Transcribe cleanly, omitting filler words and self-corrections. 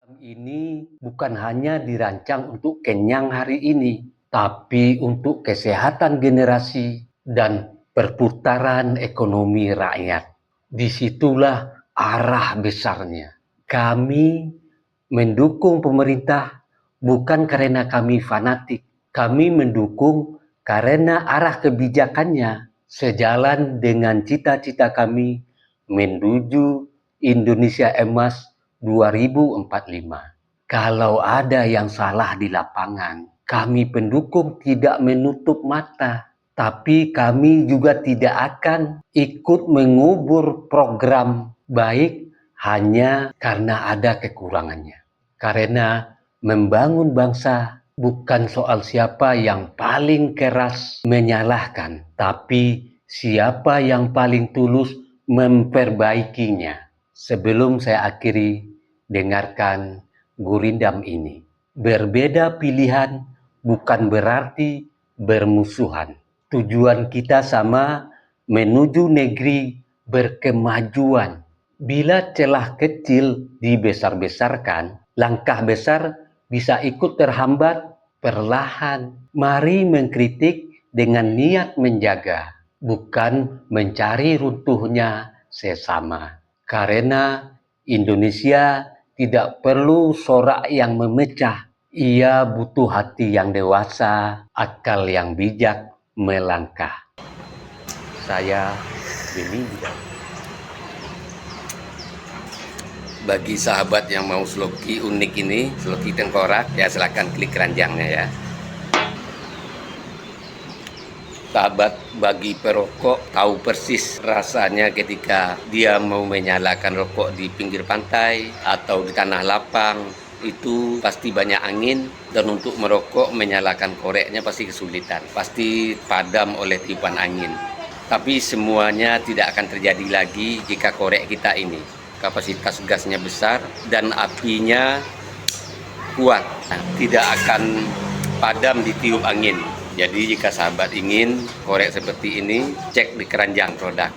Ini bukan hanya dirancang untuk kenyang hari ini, tapi untuk kesehatan generasi dan perputaran ekonomi rakyat. Disitulah arah besarnya. Kami mendukung pemerintah bukan karena kami fanatik. Kami mendukung karena arah kebijakannya sejalan dengan cita-cita kami menuju Indonesia Emas 2045. Kalau ada yang salah di lapangan, kami pendukung tidak menutup mata, tapi kami juga tidak akan ikut mengubur program baik hanya karena ada kekurangannya. Karena membangun bangsa bukan soal siapa yang paling keras menyalahkan, tapi siapa yang paling tulus memperbaikinya. Sebelum saya akhiri, dengarkan gurindam ini. Berbeda pilihan bukan berarti bermusuhan. Tujuan kita sama, menuju negeri berkemajuan. Bila celah kecil dibesar-besarkan, langkah besar bisa ikut terhambat perlahan. Mari mengkritik dengan niat menjaga, bukan mencari runtuhnya sesama. Karena Indonesia tidak perlu sorak yang memecah. Ia butuh hati yang dewasa, akal yang bijak melangkah. Saya Beni Bidang. Bagi sahabat yang mau sloki unik ini, sloki tengkorak, ya silahkan klik keranjangnya ya. Sahabat bagi perokok tahu persis rasanya ketika dia mau menyalakan rokok di pinggir pantai atau di tanah lapang. Itu pasti banyak angin, dan untuk merokok menyalakan koreknya pasti kesulitan, pasti padam oleh tiupan angin. Tapi semuanya tidak akan terjadi lagi jika korek kita ini kapasitas gasnya besar dan apinya kuat, tidak akan padam ditiup angin. Jadi jika sahabat ingin korek seperti ini, cek di keranjang produk.